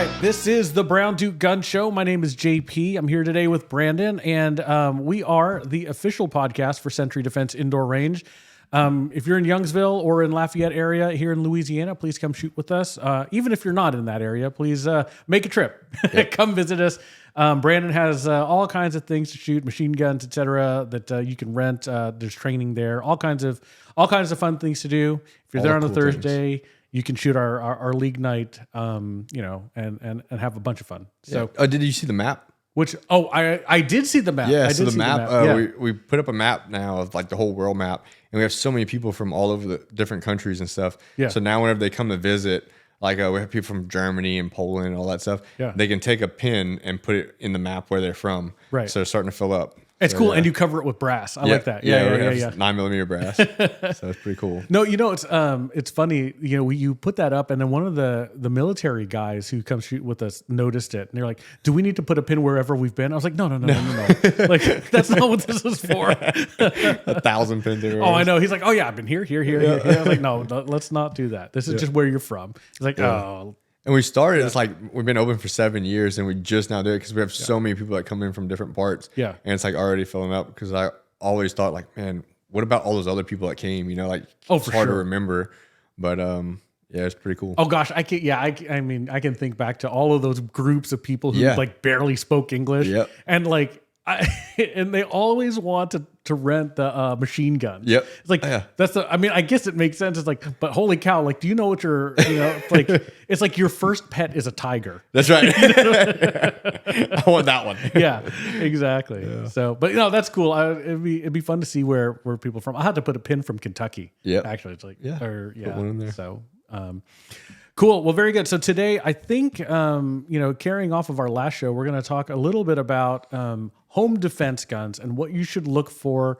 right, this is the Brown Duke Gun Show. My name is JP. I'm here today with Brandon, and we are the official podcast for Century Defense Indoor Range. If you're in Youngsville or in Lafayette area here in Louisiana, please come shoot with us. Even if you're not in that area, please make a trip. Yep. Come visit us. Brandon has all kinds of things to shoot, machine guns, etc., that you can rent. There's training there, all kinds of fun things to do. If you're there on a Thursday, you can shoot our league night, and have a bunch of fun. So, did you see the map? I did see the map. Yeah, so the map. We put up a map now of like the whole world map, and we have so many people from all over the different countries and stuff. Yeah. So now whenever they come to visit, like we have people from Germany and Poland and all that stuff. Yeah. They can take a pin and put it in the map where they're from. Right. So it's starting to fill up. It's cool, and you cover it with brass. I like that. Yeah. 9mm brass. So it's pretty cool. No, it's funny. You put that up, and then one of the military guys who comes shoot with us noticed it, and they're like, "Do we need to put a pin wherever we've been?" I was like, "No. Like that's not what this is for." 1,000 pins everywhere. Oh, I know. He's like, "Oh yeah, I've been here." I was like, "No, let's not do that. This is just where you're from." He's like, "Oh." And we started, it's like, we've been open for 7 years and we just now do it because we have so many people that come in from different parts. Yeah. And it's like already filling up because I always thought like, man, what about all those other people that came, it's hard to remember. But it's pretty cool. Oh gosh, I can think back to all of those groups of people who like barely spoke English. Yep. And like, and they always want to rent the machine gun. Yep. It's like, I guess it makes sense. It's like, but holy cow, like, do you know what it's like your first pet is a tiger. That's right. I want that one. Yeah, exactly. Yeah. So, but that's cool. It'd be fun to see where people are from. I had to put a pin from Kentucky. Yeah. Actually, it's like, put one in there. So, cool. Well, very good. So today, I think, carrying off of our last show, we're going to talk a little bit about home defense guns and what you should look for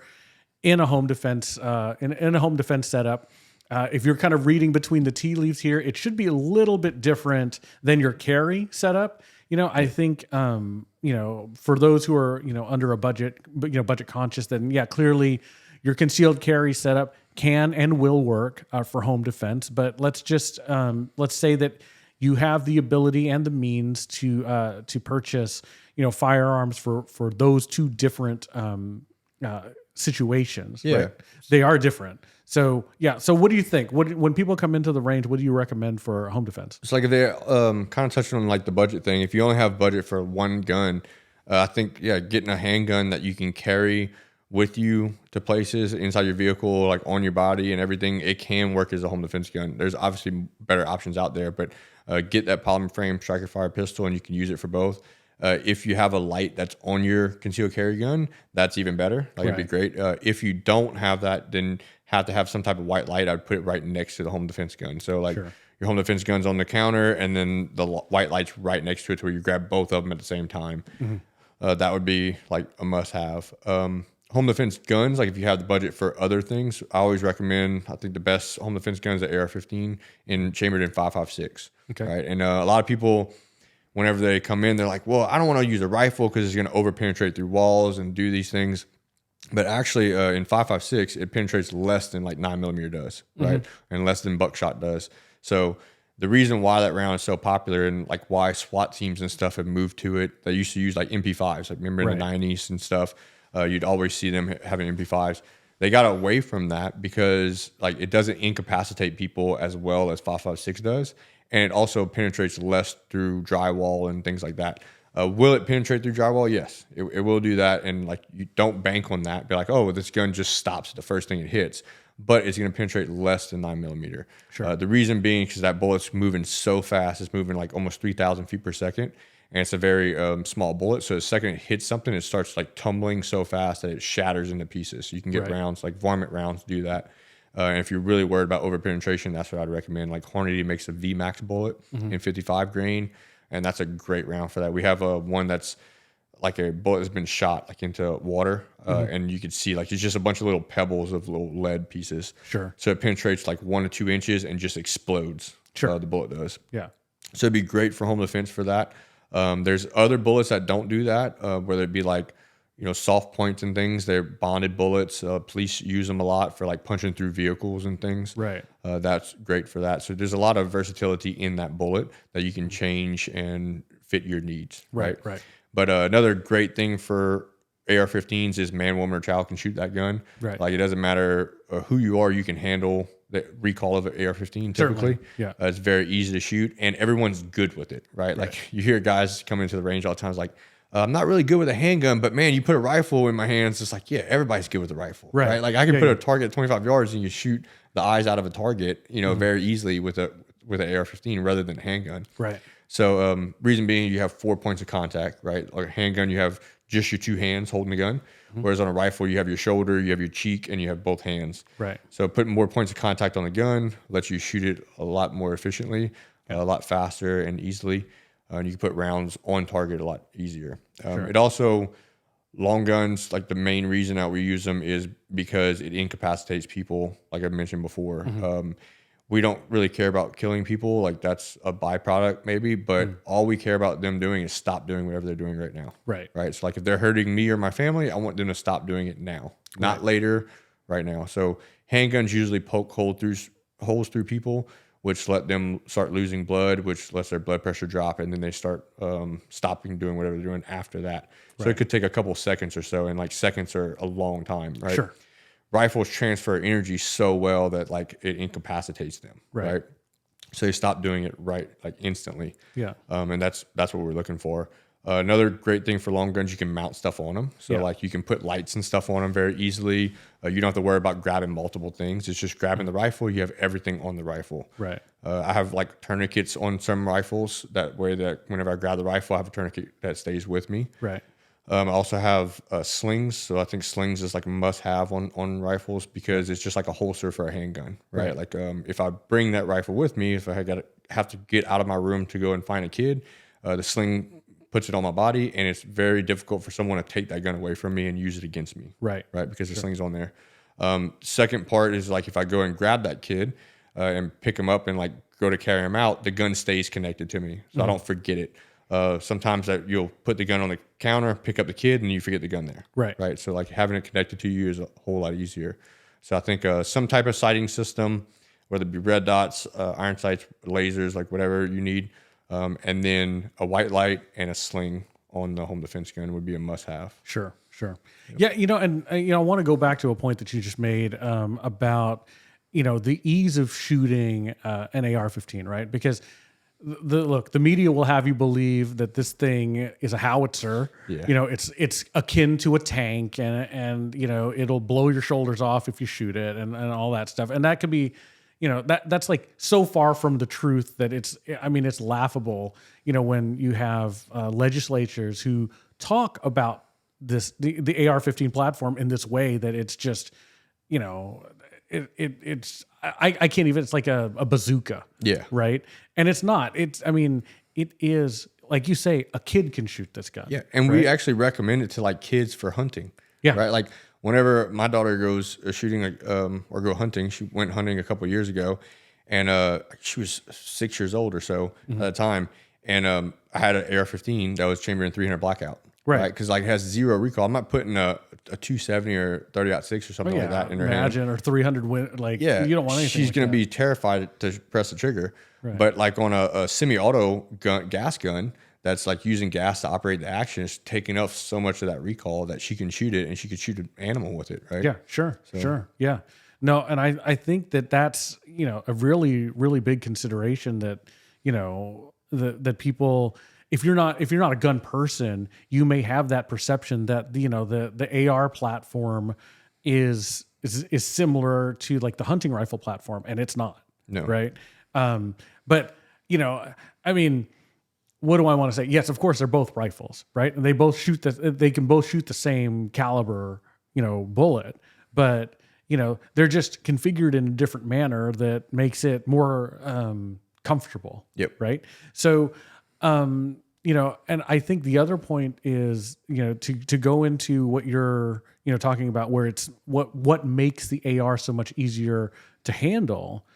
in a home defense in a home defense setup. If you're kind of reading between the tea leaves here, it should be a little bit different than your carry setup. I think for those who are under a budget, budget conscious, then clearly your concealed carry setup can and will work for home defense. But let's just let's say that you have the ability and the means to purchase firearms for those two different situations. Yeah, right? They are different. So So what do you think? When people come into the range, what do you recommend for home defense? It's like if they kind of touched on like the budget thing. If you only have budget for one gun, I think getting a handgun that you can carry with you to places inside your vehicle, like on your body and everything, it can work as a home defense gun. There's obviously better options out there, but get that polymer frame striker fire pistol and you can use it for both. If you have a light that's on your concealed carry gun, that's even better. It'd be great. If you don't have that, then have to have some type of white light. I'd put it right next to the home defense gun. So your home defense gun's on the counter and then the white light's right next to it, where you grab both of them at the same time. Mm-hmm. That would be like a must have. Home defense guns, like if you have the budget for other things, I always recommend, I think the best home defense gun is the AR-15 chambered in 5.56. Okay. Right. And a lot of people, whenever they come in, they're like, well, I don't want to use a rifle because it's going to over penetrate through walls and do these things. But actually in 5.56, it penetrates less than like 9mm does, right? Mm-hmm. And less than buckshot does. So the reason why that round is so popular and like why SWAT teams and stuff have moved to it, they used to use like MP5s, like remember in the 90s and stuff. You'd always see them having MP5s. They got away from that because like it doesn't incapacitate people as well as 5.56 does, and it also penetrates less through drywall and things like that. Will it penetrate through drywall? Yes, it will do that, and like you don't bank on that. Be like, oh, well, this gun just stops at the first thing it hits, but it's going to penetrate less than 9mm. Sure. The reason being because that bullet's moving so fast, it's moving like almost 3,000 feet per second. And it's a very small bullet. So the second it hits something, it starts like tumbling so fast that it shatters into pieces. So you can get rounds, like varmint rounds do that. And if you're really worried about over penetration, that's what I'd recommend. Like Hornady makes a VMAX bullet in 55 grain. And that's a great round for that. We have one that's like a bullet that's been shot like into water. And you can see like it's just a bunch of little pebbles of little lead pieces. Sure. So it penetrates like 1 to 2 inches and just explodes. Sure. The bullet does. Yeah. So it'd be great for home defense for that. There's other bullets that don't do that, whether it be like soft points and things. They're bonded bullets. Police use them a lot for like punching through vehicles and things. Right. That's great for that. So there's a lot of versatility in that bullet that you can change and fit your needs. Right. But another great thing for AR-15s is man, woman, or child can shoot that gun. Right. Like it doesn't matter who you are, you can handle the recoil of an AR-15 typically. Certainly. Yeah. It's very easy to shoot, and everyone's good with it, right? Like you hear guys coming into the range all the time, it's like, I'm not really good with a handgun, but man, you put a rifle in my hands, it's like, yeah, everybody's good with a rifle, right? Like I can put a target at 25 yards and you shoot the eyes out of a target, very easily with an AR-15 rather than a handgun. Right. So reason being, you have 4 points of contact, right? Like a handgun, you have just your two hands holding the gun. Whereas on a rifle, you have your shoulder, you have your cheek, and you have both hands. Right. So putting more points of contact on the gun lets you shoot it a lot more efficiently, a lot faster and easily. And you can put rounds on target a lot easier. It also, long guns, like the main reason that we use them is because it incapacitates people, like I mentioned before. We don't really care about killing people. Like that's a byproduct maybe, but all we care about them doing is stop doing whatever they're doing right now. Right. So like if they're hurting me or my family, I want them to stop doing it now, not later, right now. So handguns usually poke holes through people, which let them start losing blood, which lets their blood pressure drop, and then they start stopping doing whatever they're doing after that. So it could take a couple seconds or so, and like seconds are a long time, right? Sure. Rifles transfer energy so well that like it incapacitates them, right? So they stop doing it like instantly. Yeah. And that's what we're looking for. Another great thing for long guns, you can mount stuff on them. So like you can put lights and stuff on them very easily. You don't have to worry about grabbing multiple things. It's just grabbing the rifle. You have everything on the rifle. Right. I have like tourniquets on some rifles that way that whenever I grab the rifle, I have a tourniquet that stays with me. Right. I also have slings. So I think slings is like a must have on rifles because it's just like a holster for a handgun, right? Like if I bring that rifle with me, if I have to get out of my room to go and find a kid, the sling puts it on my body, and it's very difficult for someone to take that gun away from me and use it against me. Right. Because the sling's on there. Second part is like if I go and grab that kid and pick him up and like go to carry him out, the gun stays connected to me. So I don't forget it. Sometimes you'll put the gun on the counter, pick up the kid, and you forget the gun there. Right. So like having it connected to you is a whole lot easier. So I think some type of sighting system, whether it be red dots, iron sights, lasers, like whatever you need, and then a white light and a sling on the home defense gun would be a must-have. Sure. Yep. Yeah, and I want to go back to a point that you just made about the ease of shooting an AR-15, right? Because the media will have you believe that this thing is a howitzer. Yeah. It's akin to a tank, and it'll blow your shoulders off if you shoot it, and all that stuff. And that could be, that's like so far from the truth that it's laughable. When you have legislatures who talk about the AR-15 platform in this way that it's just, it's I can't even. It's like a bazooka. Yeah. Right. And it's not. It is, like you say, a kid can shoot this gun. Yeah. And we actually recommend it to like kids for hunting. Yeah. Right. Like whenever my daughter goes shooting or go hunting, she went hunting a couple of years ago, and she was 6 years old or so at the time, and I had an AR-15 that was chambered in 300 blackout. Right. Because like it has zero recoil. I'm not putting a 270 or 30-06 or something like that in her hand. Or 300 you don't want anything. She's going to be terrified to press the trigger. Right. But like on a semi-auto gas gun that's like using gas to operate the action, it's taking up so much of that recoil that she can shoot it, and she could shoot an animal with it, right? Yeah, sure. Yeah. No, and I think that's, a really, really big consideration that, that people, if you're not a gun person, you may have that perception that the AR platform is similar to like the hunting rifle platform, and it's not. No. Right. But what do I want to say? Yes, of course they're both rifles, right? And they can both shoot the same caliber, bullet, but they're just configured in a different manner that makes it more comfortable. Yep. Right. So, and I think the other point is, to go into what you're, talking about, where it's what makes the AR so much easier to handle,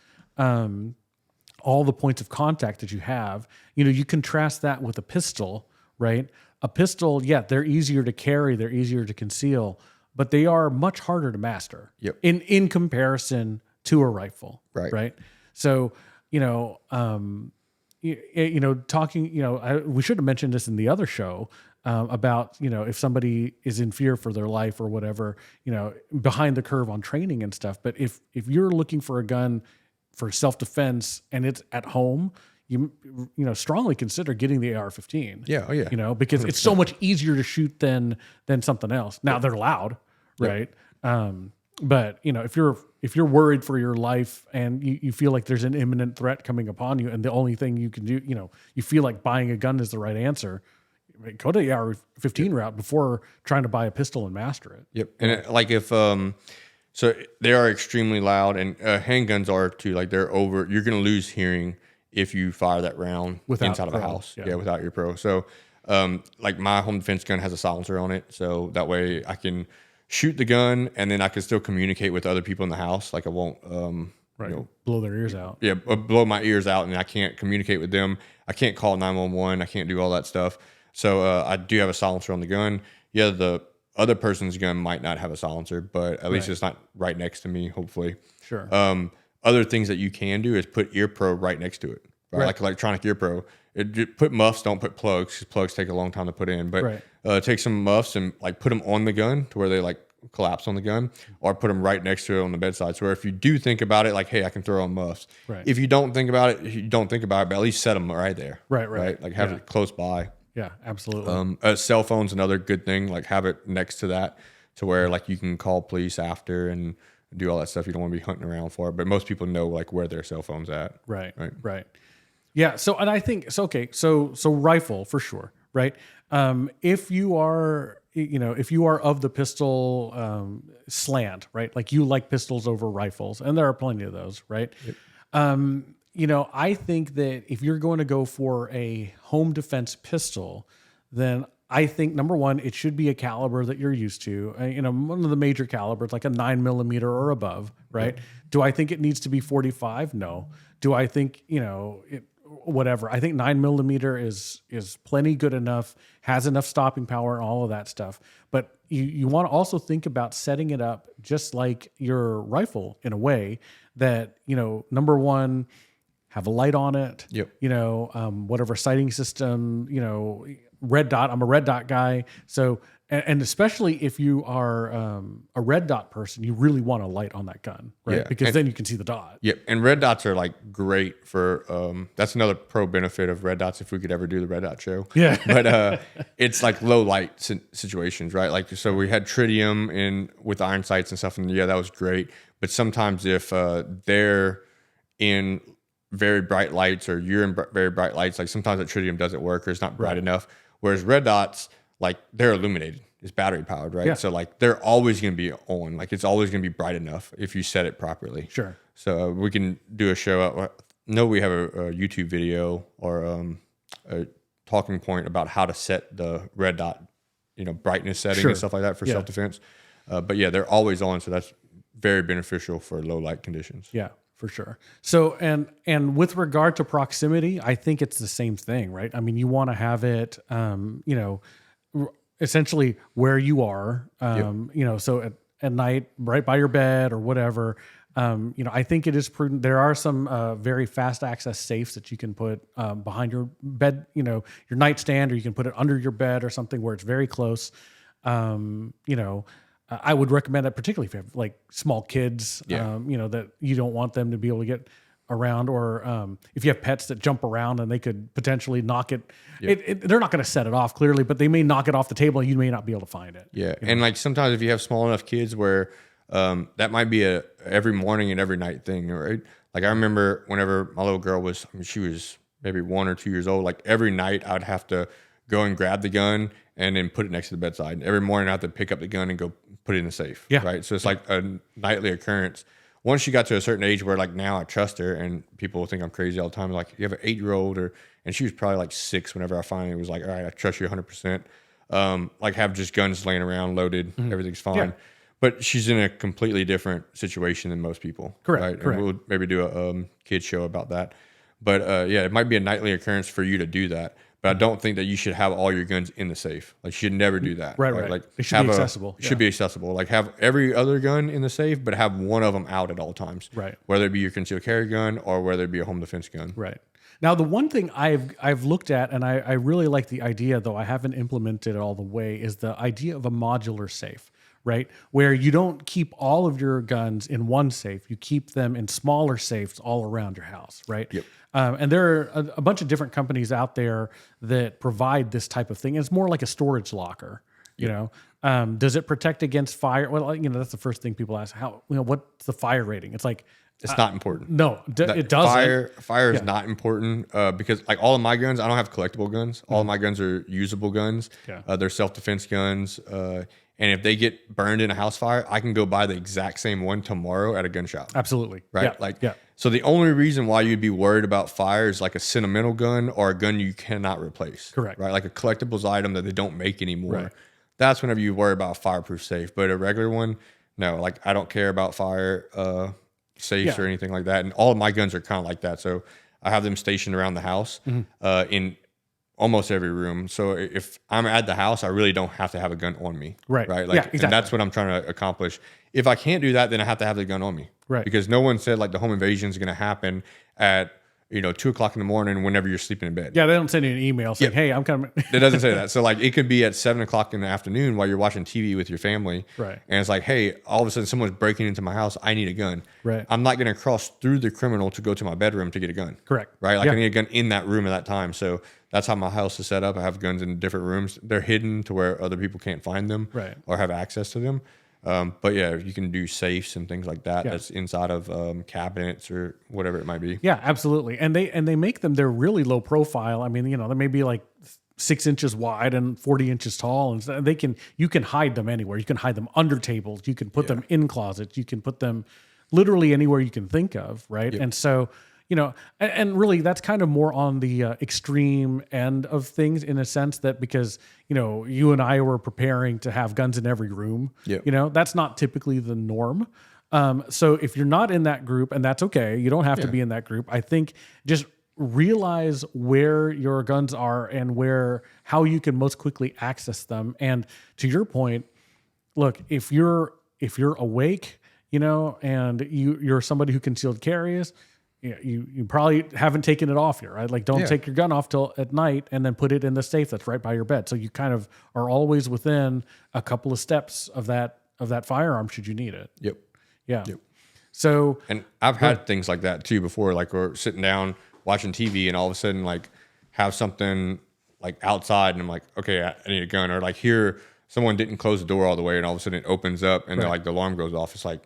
all the points of contact that you have, you contrast that with a pistol, right? a pistol, yeah, they're easier to carry, they're easier to conceal, but they are much harder to master. Yep. In comparison to a rifle. Right. So, talking, we should have mentioned this in the other show about, if somebody is in fear for their life or whatever, behind the curve on training and stuff. But if you're looking for a gun for self-defense and it's at home, you strongly consider getting the AR-15. Yeah. Oh yeah. Because 100%. It's so much easier to shoot than something else. Now they're loud, right? But if you're worried for your life and you feel like there's an imminent threat coming upon you, and the only thing you can do, you feel like buying a gun is the right answer, go to the AR-15 route before trying to buy a pistol and master it. Yep. And so they are extremely loud, and handguns are too. Like you're going to lose hearing if you fire that round inside of a house. Yeah, without your pro. So like my home defense gun has a silencer on it, so that way I can shoot the gun and then I can still communicate with other people in the house. Like I won't blow their ears out. Yeah, blow my ears out, and I can't communicate with them. I can't call 911. I can't do all that stuff. So I do have a silencer on the gun. Yeah, the other person's gun might not have a silencer, but at least it's not right next to me, hopefully. Sure. Other things that you can do is put ear pro right next to it, right? Like electronic ear pro. Put muffs, don't put plugs, because plugs take a long time to put in. But take some muffs and like put them on the gun to where they like collapse on the gun, or put them right next to it on the bedside. So where if you do think about it, like, hey, I can throw on muffs. Right. If you don't think about it, you don't think about it, but at least set them right there. Right. Like have it close by. Yeah, absolutely. Cell phone's another good thing. Like have it next to that, to where like you can call police after and do all that stuff. You don't want to be hunting around for it, but most people know like where their cell phone's at. Right. Yeah. So, and I think so. Okay. So rifle for sure. Right. If you are, if you are of the pistol slant, right? Like you like pistols over rifles, and there are plenty of those, right? Yep. I think that if you're going to go for a home defense pistol, then I think number one, it should be a caliber that you're used to. One of the major calibers, like a 9mm or above, right? Yep. Do I think it needs to be 45? No. Do I think whatever? I think 9mm is plenty good enough, has enough stopping power, and all of that stuff. But you want to also think about setting it up just like your rifle in a way that number one, have a light on it. Yep. Whatever sighting system, red dot. I'm a red dot guy. So, and especially if you are a red dot person, you really want a light on that gun, right? Yeah. Because then you can see the dot. Yep. And red dots are like great for, that's another pro benefit of red dots if we could ever do the red dot show. Yeah. But it's like low light situations, right? Like, so we had tritium with iron sights and stuff, and yeah, that was great. But sometimes if they're in very bright lights, or you're in very bright lights, like sometimes that tritium doesn't work or it's not bright enough. Whereas red dots, like they're illuminated, it's battery powered, right? Yeah. So like they're always going to be on, like it's always going to be bright enough if you set it properly. Sure. So we can do a show. We have a YouTube video or a talking point about how to set the red dot, brightness setting and stuff like that for self-defense. But yeah, they're always on. So that's very beneficial for low light conditions. Yeah. For sure. So, and with regard to proximity, I think it's the same thing, right? I mean, you want to have it, essentially where you are, so at night, right by your bed or whatever. I think it is prudent. There are some very fast access safes that you can put behind your bed, your nightstand, or you can put it under your bed or something where it's very close. I would recommend that, particularly if you have like small kids, that you don't want them to be able to get around, or if you have pets that jump around and they could potentially knock it. Yep. They're not going to set it off clearly, but they may knock it off the table and you may not be able to find it. Yeah. And like sometimes if you have small enough kids where that might be a every morning and every night thing, right? Like I remember whenever my little girl she was maybe 1 or 2 years old, like every night I would have to go and grab the gun and then put it next to the bedside. And every morning I have to pick up the gun and go put it in the safe. Yeah. Right. So it's like a nightly occurrence. Once she got to a certain age where like now I trust her, and people will think I'm crazy all the time. Like, you have an 8-year-old, and she was probably like 6 whenever I finally was like, all right, I trust you 100%. Like have just guns laying around loaded. Mm-hmm. Everything's fine. Yeah. But she's in a completely different situation than most people. Correct. Right? Correct. And we'll maybe do a kid show about that. But it might be a nightly occurrence for you to do that. but I don't think that you should have all your guns in the safe. Like, you should never do that. Right. Like, it should be accessible. Should be accessible. Like, have every other gun in the safe, but have one of them out at all times. Right. Whether it be your concealed carry gun or whether it be a home defense gun. Right. Now, the one thing I've looked at, and I really like the idea, though I haven't implemented it all the way, is the idea of a modular safe, right? Where you don't keep all of your guns in one safe. You keep them in smaller safes all around your house, right? Yep. And there are a bunch of different companies out there that provide this type of thing. It's more like a storage locker, you know? Does it protect against fire? Well, that's the first thing people ask. What's the fire rating? It's like, it's not important. No, it doesn't. Fire is not important because, like, all of my guns, I don't have collectible guns. All of my guns are usable guns. Yeah. They're self-defense guns. And if they get burned in a house fire, I can go buy the exact same one tomorrow at a gun shop. Absolutely. Right? So the only reason why you'd be worried about fire is like a sentimental gun or a gun you cannot replace. Correct. Right? Like a collectibles item that they don't make anymore. Right. That's whenever you worry about a fireproof safe. But a regular one, no. Like, I don't care about fire safes or anything like that. And all of my guns are kind of like that. So I have them stationed around the house in almost every room. So if I'm at the house, I really don't have to have a gun on me. Right. Like, exactly. And that's what I'm trying to accomplish. If I can't do that, then I have to have the gun on me. Right. Because no one said like the home invasion is going to happen at 2:00 in the morning whenever you're sleeping in bed. Yeah, they don't send you an email saying, "Hey, I'm coming." It doesn't say that. So like, it could be at 7:00 in the afternoon while you're watching TV with your family. Right. And it's like, hey, all of a sudden someone's breaking into my house. I need a gun. Right. I'm not going to cross through the criminal to go to my bedroom to get a gun. Correct. Right. Like, I need a gun in that room at that time. So that's how my house is set up. I have guns in different rooms. They're hidden to where other people can't find them. Right. Or have access to them. But yeah, you can do safes and things like that. That's inside of cabinets or whatever it might be. Yeah, absolutely. And they make them. They're really low profile. I mean, they may be like 6 inches wide and 40 inches tall, and you can hide them anywhere. You can hide them under tables. You can put them in closets. You can put them literally anywhere you can think of, right? Yep. And so, and really that's kind of more on the extreme end of things, in a sense that because, you and I were preparing to have guns in every room, that's not typically the norm. So if you're not in that group, and that's okay, you don't have to be in that group. I think just realize where your guns are and how you can most quickly access them. And to your point, look, if you're awake, and you're somebody who concealed carries, you probably haven't taken it off yet, right? Like, don't take your gun off till at night and then put it in the safe that's right by your bed. So you kind of are always within a couple of steps of that firearm should you need it. Yep. Yeah. Yep. So, and I've had things like that too before, like we're sitting down watching TV and all of a sudden like have something like outside and I'm like, okay, I need a gun, or like here someone didn't close the door all the way and all of a sudden it opens up and then like the alarm goes off. It's like,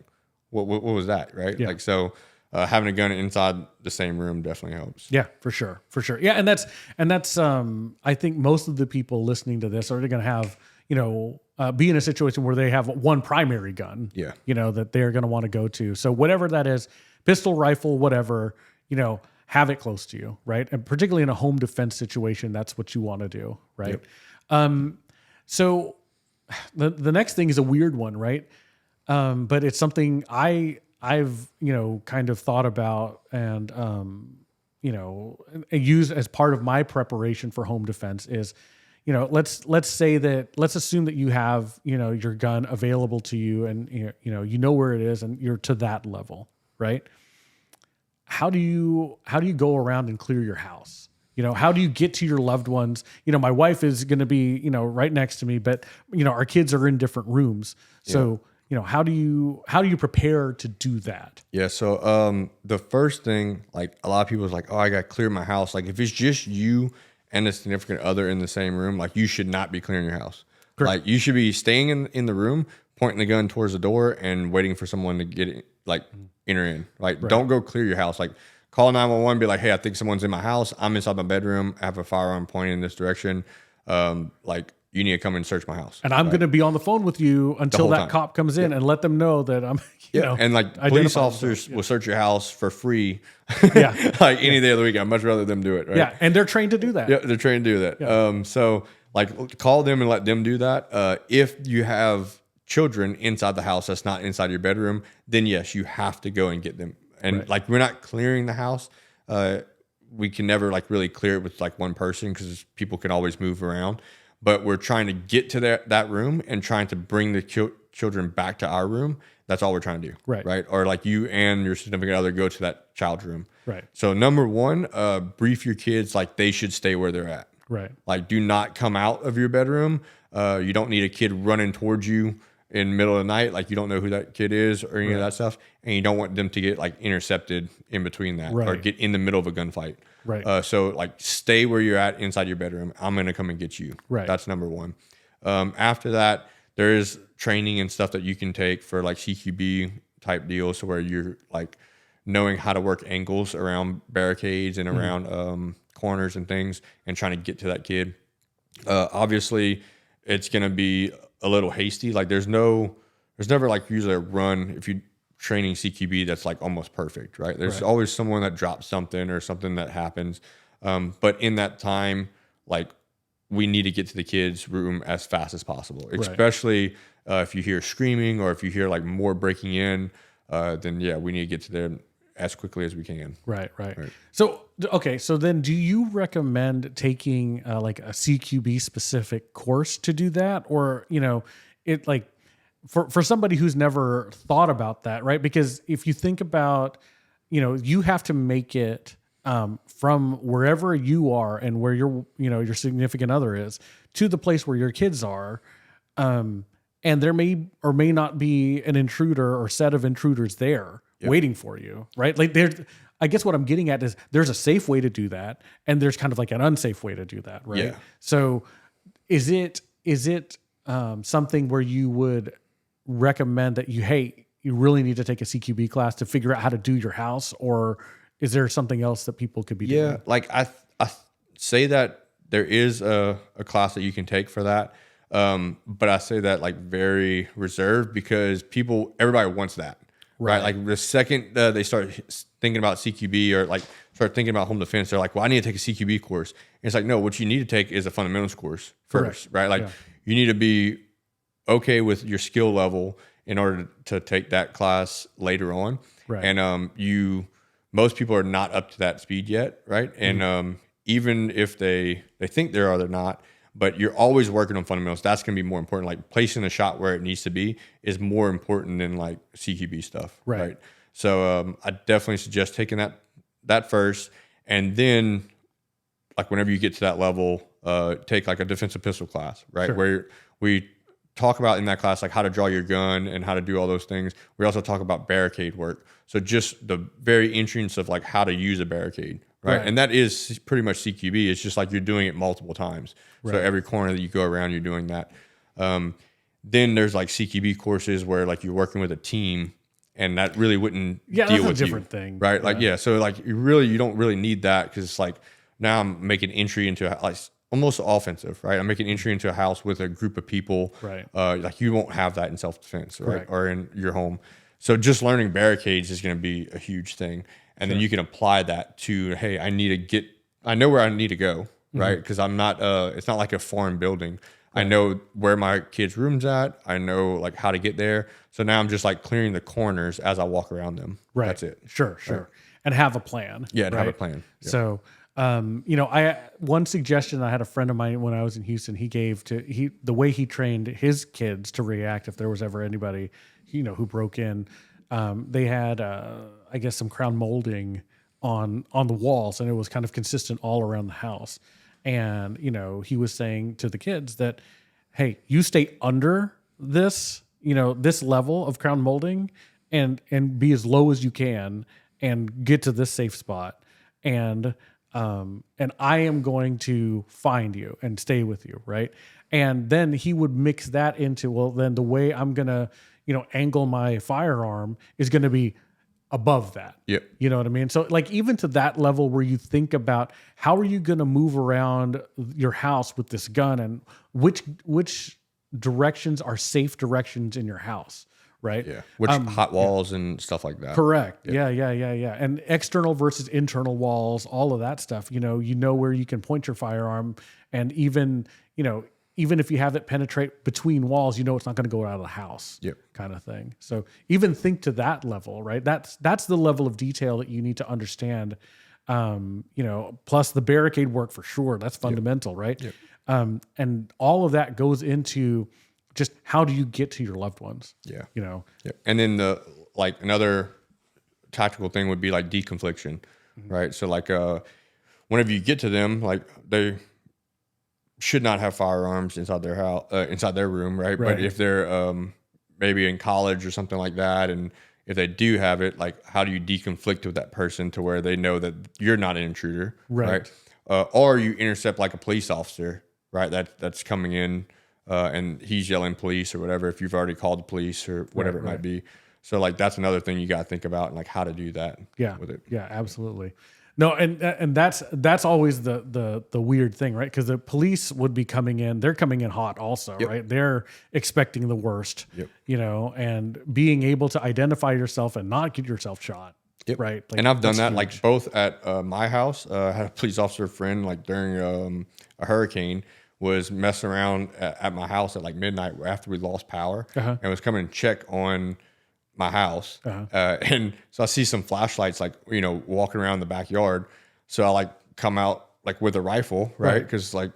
what was that? Right. Yeah. Like, so having a gun inside the same room definitely helps. Yeah, for sure. Yeah. And that's I think most of the people listening to this are going to have, be in a situation where they have one primary gun, that they're going to want to go to. So whatever that is, pistol, rifle, whatever, have it close to you. Right. And particularly in a home defense situation, that's what you want to do. Right. Yep. So the next thing is a weird one, right? But it's something I've kind of thought about and use as part of my preparation for home defense is, let's assume that you have your gun available to you and you know where it is and you're to that level, right? How do you go around and clear your house? How do you get to your loved ones? My wife is going to be right next to me, but our kids are in different rooms, so. How do you prepare to do that? Yeah. So, the first thing, like a lot of people is like, oh, I got to clear my house. Like if it's just you and a significant other in the same room, like you should not be clearing your house. Correct. Like you should be staying in the room, pointing the gun towards the door and waiting for someone to get it, like enter in. Like don't go clear your house. Like call 911, be like, hey, I think someone's in my house. I'm inside my bedroom. I have a firearm pointing in this direction. Like, you need to come and search my house. And I'm going to be on the phone with you until that cop comes in and let them know that I'm, and like police officers will search your house for free. Like any day of the week. I'd much rather them do it. Right? Yeah. And they're trained to do that. Yeah. They're trained to do that. Yeah. So like call them and let them do that. If you have children inside the house, that's not inside your bedroom, then yes, you have to go and get them. And like, we're not clearing the house. we can never like really clear it with like one person because people can always move around. But we're trying to get to that room and trying to bring the children back to our room. That's all we're trying to do. Right. Or like you and your significant other go to that child's room. Right. So number one, brief your kids like they should stay where they're at. Right. Like do not come out of your bedroom. You don't need a kid running towards you in the middle of the night. Like you don't know who that kid is or any of that stuff. And you don't want them to get like intercepted in between that or get in the middle of a gunfight. Right. So like stay where you're at inside your bedroom. I'm going to come and get you. Right. That's number one. After that, there is training and stuff that you can take for like CQB type deals. So where you're like knowing how to work angles around barricades and around corners and things and trying to get to that kid. Obviously it's going to be a little hasty. Like there's never like usually a run if you training CQB that's like almost perfect, right? There's always someone that drops something or something that happens. But in that time, like we need to get to the kids' room as fast as possible, especially if you hear screaming or if you hear like more breaking in, then yeah, we need to get to them as quickly as we can. Right. So, okay. So then do you recommend taking like a CQB specific course to do that? Or, you know, it like for somebody who's never thought about that, right? Because if you think about, you know, you have to make it from wherever you are and where your significant other is to the place where your kids are. And there may or may not be an intruder or set of intruders there waiting for you, right? Like I guess what I'm getting at is there's a safe way to do that, and there's kind of like an unsafe way to do that, right? Yeah. So is it something where you would recommend that you really need to take a CQB class to figure out how to do your house, or is there something else that people could be doing? Yeah, like I say that there is a class that you can take for that. But I say that like very reserved because everybody wants that, right? Like the second they start thinking about CQB or like start thinking about home defense, they're like, well, I need to take a CQB course. And it's like, no, what you need to take is a fundamentals course first, right? Like you need to be okay with your skill level in order to take that class later on. Right. And most people are not up to that speed yet, right? And even if they think they are, they're not. But you're always working on fundamentals. That's going to be more important. Like placing the shot where it needs to be is more important than like CQB stuff. Right. So I definitely suggest taking that first. And then like whenever you get to that level, take like a defensive pistol class, right? Where we talk about in that class, like how to draw your gun and how to do all those things. We also talk about barricade work. So just the very entrance of like how to use a barricade. Right. And that is pretty much CQB. It's just like you're doing it multiple times. So every corner that you go around, you're doing that. Then there's like CQB courses where like you're working with a team and that really wouldn't deal with that's a different thing. Right. Like, so like you don't really need that because it's like now I'm making entry into like almost offensive, right? I'm making entry into a house with a group of people. Right. Like you won't have that in self-defense, right? Or in your home. So just learning barricades is going to be a huge thing. And then you can apply that to, hey, I know where I need to go, right? Because I'm not, it's not like a foreign building. I know where my kid's room's at. I know like how to get there. So now I'm just like clearing the corners as I walk around them. Right. That's it. Sure. Right. And have a plan. Yeah, have a plan. Yeah. So, one suggestion I had a friend of mine when I was in Houston, he gave the way he trained his kids to react if there was ever anybody, who broke in. They had, I guess, some crown molding on the walls, and it was kind of consistent all around the house. And, he was saying to the kids that, hey, you stay under this, this level of crown molding and be as low as you can and get to this safe spot. And I am going to find you and stay with you. Right. And then he would mix that into, well, then the way I'm going to, angle my firearm is going to be above that. Yep. You know what I mean? So like even to that level where you think about how are you going to move around your house with this gun and which directions are safe directions in your house, right? Yeah. Which hot walls and stuff like that. Correct. Yeah. And external versus internal walls, all of that stuff, you know where you can point your firearm and even if you have it penetrate between walls, it's not going to go out of the house, kind of thing. So even think to that level, right? That's the level of detail that you need to understand plus the barricade work for sure. That's fundamental, right? Yep. And all of that goes into just how do you get to your loved ones? Yeah. Yep. And then another tactical thing would be like deconfliction, right? So like, whenever you get to them, like they should not have firearms inside their house, inside their room, right? But if they're maybe in college or something like that, and if they do have it, like how do you deconflict with that person to where they know that you're not an intruder, right? Or you intercept like a police officer, right? That's coming in and he's yelling police or whatever, if you've already called the police or whatever it might be. So like that's another thing you got to think about and like how to do that with it. Yeah, absolutely. No, and that's always the weird thing, right? Because the police would be coming in; they're coming in hot, also, right? They're expecting the worst, and being able to identify yourself and not get yourself shot, right? Like, and I've done that, like both at my house. I had a police officer friend, like during a hurricane, was messing around at my house at like midnight after we lost power, and was coming to check on my house. And so I see some flashlights, like, walking around the backyard. So I like come out like with a rifle, right? Cause like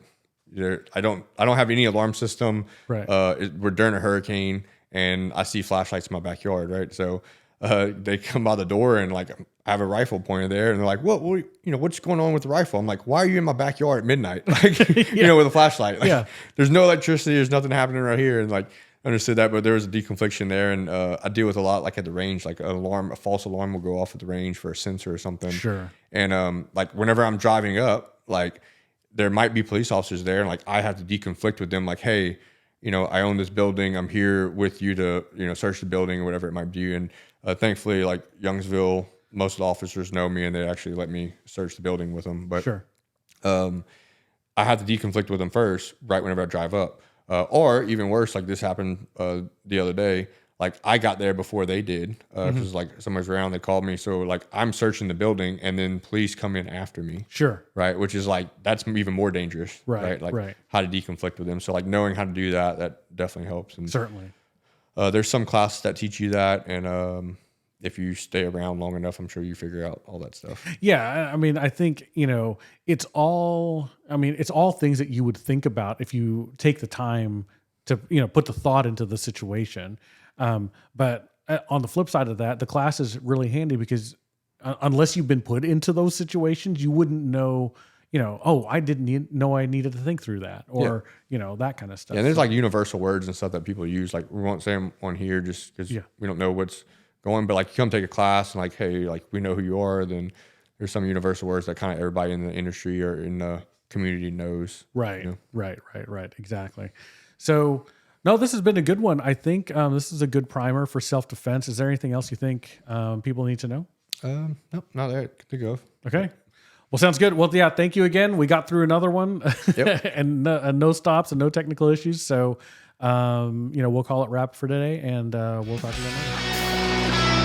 I don't have any alarm system. We're during a hurricane and I see flashlights in my backyard. Right. So, they come by the door and like, I have a rifle pointed there and they're like, what, what's going on with the rifle? I'm like, why are you in my backyard at midnight? Like, with a flashlight, like, there's no electricity. There's nothing happening right here. And like, understood that, but there was a deconfliction there, and I deal with a lot like at the range, like a false alarm will go off at the range for a sensor or something. Sure. And like whenever I'm driving up, like there might be police officers there, and like I have to deconflict with them, like, hey, I own this building, I'm here with you to search the building or whatever it might be. And thankfully, like Youngsville, most of the officers know me, and they actually let me search the building with them. But sure. I have to deconflict with them first, right whenever I drive up. Or even worse, like this happened the other day. Like I got there before they did, because like somebody's around, they called me. So like I'm searching the building, and then police come in after me. Sure. Right, which is like that's even more dangerous. Right. Like how to deconflict with them. So like knowing how to do that definitely helps. And certainly, there's some classes that teach you that, and if you stay around long enough, I'm sure you figure out all that stuff. Yeah. I mean, I think, it's all things that you would think about if you take the time to, put the thought into the situation. But on the flip side of that, the class is really handy because unless you've been put into those situations, you wouldn't know, I didn't know I needed to think through that, or, that kind of stuff. Yeah, and there's like universal words and stuff that people use. Like we won't say them on here just because we don't know what's going, but like you come take a class and like, hey, like we know who you are, then there's some universal words that kind of everybody in the industry or in the community knows. Right. Right. Exactly. So no, this has been a good one. I think this is a good primer for self-defense. Is there anything else you think people need to know? Nope, not that to think of. Okay. Well, sounds good. Well, yeah, thank you again. We got through another one and no stops and no technical issues. So, we'll call it wrap for today, and we'll talk to you later.